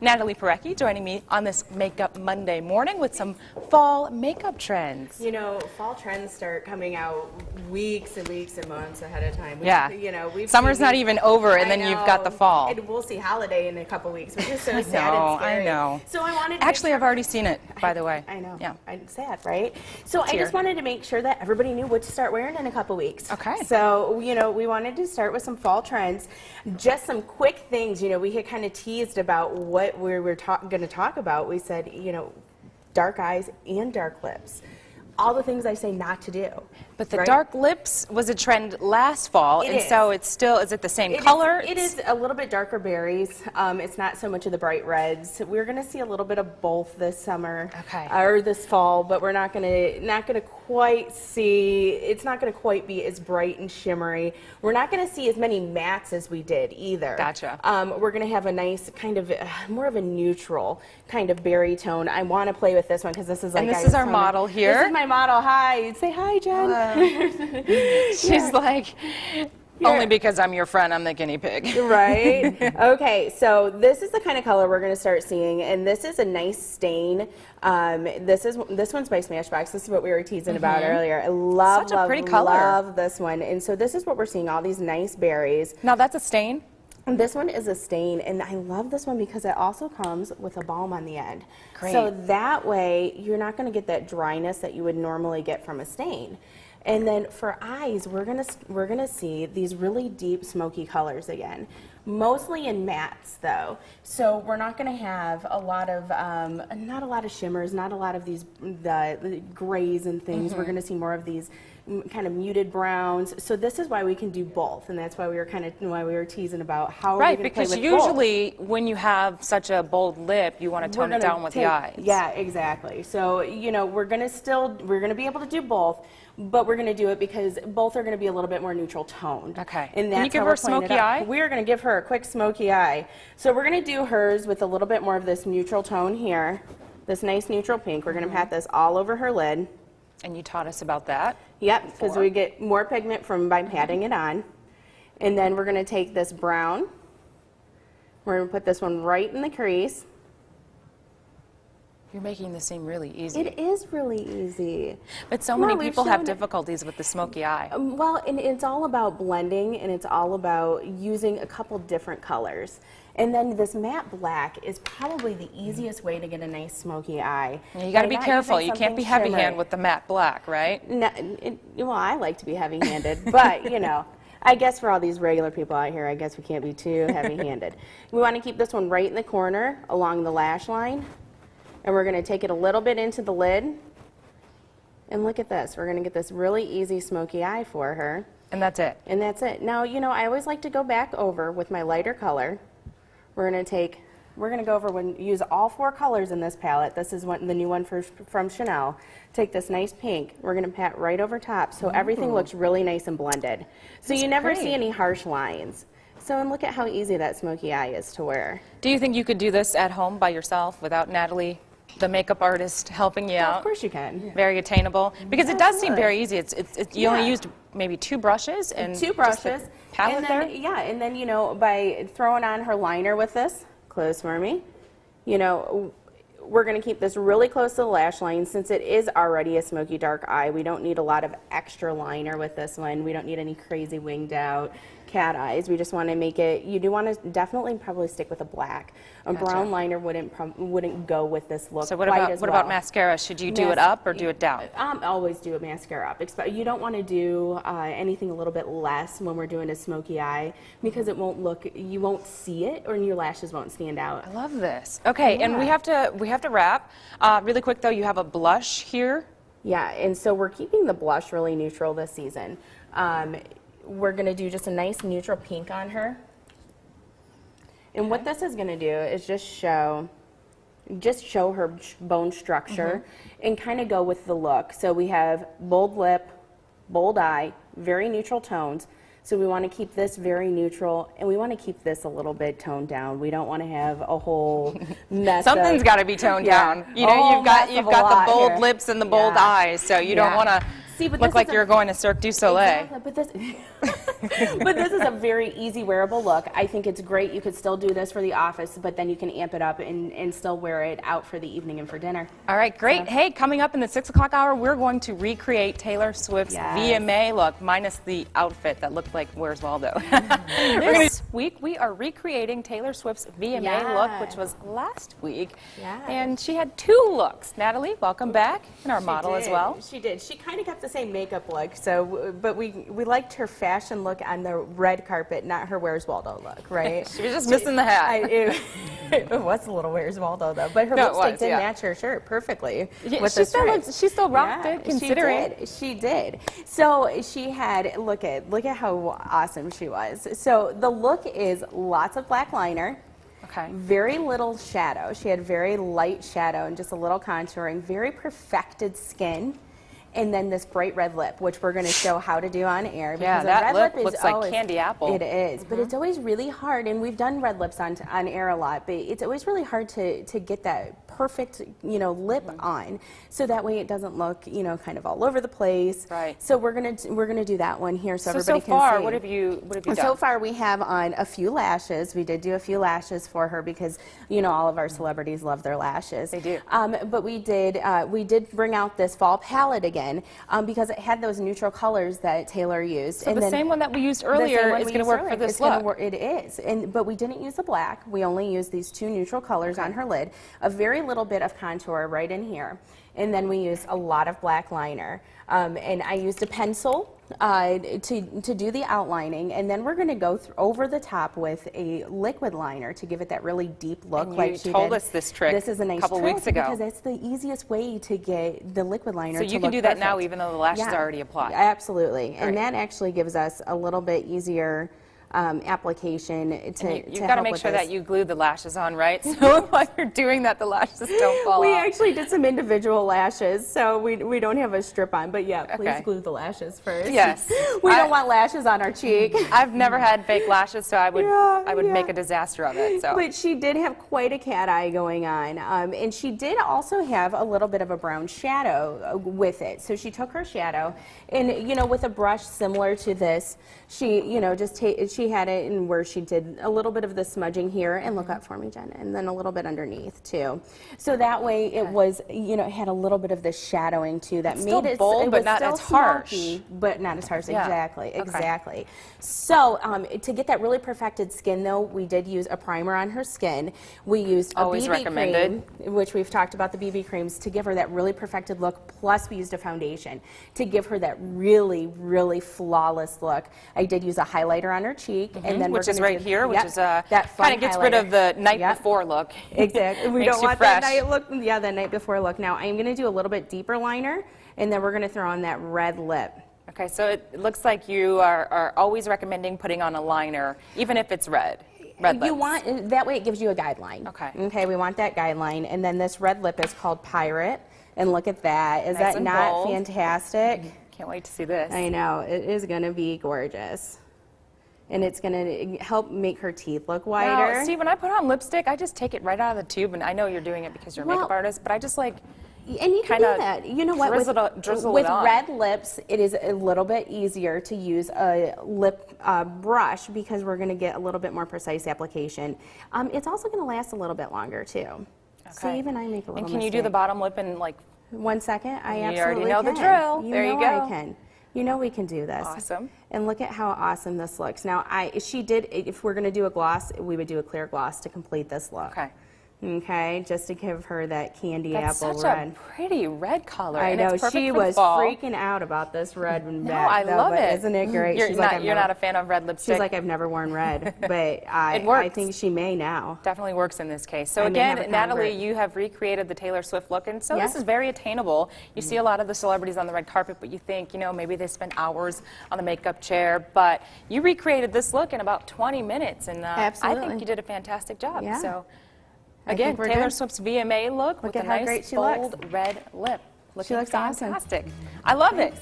Natalie Pohorecki joining me on this Makeup Monday morning with some fall makeup trends. You know, fall trends start coming out weeks and weeks and months ahead of time. Summer's not even over, and then you've got the fall. And we'll see holiday in a couple weeks, which is so sad and scary. I know. So I wanted to Actually, I've already seen it, by the way. I know. Yeah. I'm sad, right? So I just wanted to make sure that everybody knew what to start wearing in a couple weeks. Okay. So, you know, we wanted to start with some fall trends. Just some quick things. You know, we had kind of teased about what we were going to talk about. We said, you know, dark eyes and dark lips. All the things I say not to do. But the dark lips was a trend last fall, so it's still, is it the same color? It is a little bit darker berries. It's not so much of the bright reds. We're going to see a little bit of both this summer, or this fall, but we're not going to quite see. It's not going to quite be as bright and shimmery. We're not going to see as many mattes as we did either. Gotcha. We're going to have a nice kind of more of a neutral kind of berry tone. I want to play with this one because this is like. And this is our model here. This is my model. Hi. Say hi, Jen. She's like, only because I'm your friend, I'm the guinea pig. Right? Okay, so this is the kind of color we're going to start seeing, and this is a nice stain. This one's by Smashbox. This is what we were teasing about earlier. I love, such a pretty color. Love this one. And so this is what we're seeing, all these nice berries. Now that's a stain? This one is a stain, and I love this one because it also comes with a balm on the end. Great. So that way, you're not going to get that dryness that you would normally get from a stain. And then for eyes, we're gonna see these really deep smoky colors again, mostly in mattes though. So we're not gonna have a lot of not a lot of shimmers, not a lot of these the grays and things. We're gonna see more of these kind of muted browns. So this is why we can do both, and that's why we were teasing about how we're gonna play with both. Because usually when you have such a bold lip, you want to tone it down with the eyes. Yeah, exactly. So you know we're gonna be able to do both. But we're going to do it because both are going to be a little bit more neutral toned. Okay. And that's Can you give her a smoky eye? We're going to give her a quick smoky eye. So we're going to do hers with a little bit more of this neutral tone here, this nice neutral pink. We're going to pat this all over her lid. And you taught us about that. Yep, because we get more pigment by patting it on. And then we're going to take this brown. We're going to put this one right in the crease. You're making this seem really easy. It is really easy. But so many people have difficulties with the smoky eye. Well, and it's all about blending, and it's all about using a couple different colors. And then this matte black is probably the easiest way to get a nice smoky eye. You got to be careful. You can't be heavy-handed with the matte black, right? No, well, I like to be heavy-handed, but, you know. I guess for all these regular people out here, I guess we can't be too heavy-handed. We want to keep this one right in the corner along the lash line. And we're going to take it a little bit into the lid. And look at this. We're going to get this really easy smoky eye for her. And that's it. And that's it. Now, you know, I always like to go back over with my lighter color. We're going to go over use all 4 colors in this palette. This is the new one from Chanel. Take this nice pink. We're going to pat right over top so everything looks really nice and blended. So you never see any harsh lines. So, and look at how easy that smoky eye is to wear. Do you think you could do this at home by yourself without Natalie, the makeup artist, helping you out? Of course you can. Yeah. Very attainable. Because it does seem very easy. You only used maybe 2 brushes and 2 brushes. Palette and then, there? Yeah, and then, you know, by throwing on her liner with this, close for me, you know, we're going to keep this really close to the lash line since it is already a smoky dark eye. We don't need a lot of extra liner with this one. We don't need any crazy winged out cat eyes. We just want to make it, you do want to definitely probably stick with a black. A brown liner wouldn't go with this look. So what about mascara? Should you do it up or do it down? Always do a mascara up. You don't want to do anything a little bit less when we're doing a smoky eye because it won't look, you won't see it or your lashes won't stand out. I love this. Okay, and we have to wrap. Really quick though, you have a blush here. Yeah, and so we're keeping the blush really neutral this season. We're going to do just a nice neutral pink on her. And what this is going to do is just show her bone structure and kind of go with the look. So we have bold lip, bold eye, very neutral tones. So we want to keep this very neutral, and we want to keep this a little bit toned down. We don't want to have a whole mess. Something's got to be toned down. You know, you've got the bold lips and the bold eyes, so you don't want to look like you're going to Cirque du Soleil. Exactly, but this But this is a very easy wearable look. I think it's great. You could still do this for the office, but then you can amp it up and still wear it out for the evening and for dinner. All right, great. So, hey, coming up in the 6 o'clock hour, we're going to recreate Taylor Swift's VMA look, minus the outfit that looked like Where's Waldo. This week, we are recreating Taylor Swift's VMA look, which was last week. And she had 2 looks. Natalie, welcome back, and our model as well. She did. She kind of kept the same makeup look, so but we liked her fashion look on the red carpet, not her Where's Waldo look, right? She was just missing the hat. It was a little Where's Waldo though, but her lipstick did match her shirt perfectly. Yeah, she still rocked it, considering. She did. So she had look at how awesome she was. So the look is lots of black liner. Okay. Very little shadow. She had very light shadow and just a little contouring. Very perfected skin. And then this bright red lip, which we're going to show how to do on air. Yeah, that lip looks like candy apple. It is, but it's always really hard, and we've done red lips on air a lot, but it's always really hard to get that perfect, lip on, so that way it doesn't look, kind of all over the place. Right. So we're gonna do that one here, so everybody can far, see. what have you done? So far, we have on a few lashes. We did do a few lashes for her because all of our celebrities love their lashes. They do. But we did bring out this fall palette again. Because it had those neutral colors that Taylor used. So the same one that we used earlier is going to work for this look. It is, but we didn't use the black. We only used these 2 neutral colors on her lid. A very little bit of contour right in here. And then we used a lot of black liner. And I used a pencil to do the outlining, and then we're going to go over the top with a liquid liner to give it that really deep look. And like you told us this trick This is a nice couple weeks ago. because it's the easiest way to get the liquid liner to look So you can do that perfect. now, even though the lashes are already applied. Absolutely, and that actually gives us a little bit easier application you've got to make sure that you glue the lashes on, right? So while you're doing that, the lashes don't fall off. We actually did some individual lashes, so we don't have a strip on, but please glue the lashes first. Yes. We don't want lashes on our cheek. I've never had fake lashes, so I would make a disaster of it. So. But she did have quite a cat eye going on, and she did also have a little bit of a brown shadow with it. So she took her shadow, and with a brush similar to this, she she had it in where she did a little bit of the smudging here, and look up for me, Jen, and then a little bit underneath too. So that way it was, it had a little bit of the shadowing too that made it bold, but not as harsh. Smoky, but not as harsh. Exactly. So to get that really perfected skin though, we did use a primer on her skin. We used a BB cream, which we've talked about the BB creams, to give her that really perfected look. Plus we used a foundation to give her that really, really flawless look. I did use a highlighter on her cheek, and then which is right here, which is that kind of gets rid of the night before look. Exactly. We don't want that night look. Yeah, the night before look. Now I'm going to do a little bit deeper liner, and then we're going to throw on that red lip. Okay, so it looks like you are always recommending putting on a liner, even if it's red. Red lips. You want that way it gives you a guideline. Okay. Okay, we want that guideline, and then this red lip is called Pirate, and look at that. Is that not fantastic? Can't wait to see this. I know, it is going to be gorgeous. And it's going to help make her teeth look wider. Now, see, when I put on lipstick, I just take it right out of the tube, and I know you're doing it because you're a makeup artist, but I just like and you can do that. You know what? With red lips, it is a little bit easier to use a lip brush because we're going to get a little bit more precise application. It's also going to last a little bit longer too. Okay. So even I make a little And can you do the bottom lip in like 1 second? I absolutely can. You already know the drill. There you go. I can. You know we can do this. Awesome. And look at how awesome this looks. Now, she did, if we're going to do a gloss, we would do a clear gloss to complete this look. Okay. Okay, just to give her that candy apple red. That's such a pretty red color. I know, she was freaking out about this red and I love it. Isn't it great? You're not a fan of red lipstick? She's like, I've never worn red, but I think she may now. Definitely works in this case. So again, Natalie, you have recreated the Taylor Swift look, and so this is very attainable. You see a lot of the celebrities on the red carpet, but you think, maybe they spend hours on the makeup chair, but you recreated this look in about 20 minutes, and I think you did a fantastic job. Yeah. So again, Taylor Swift's VMA look with a nice bold red lip. She looks awesome. Fantastic. I love it.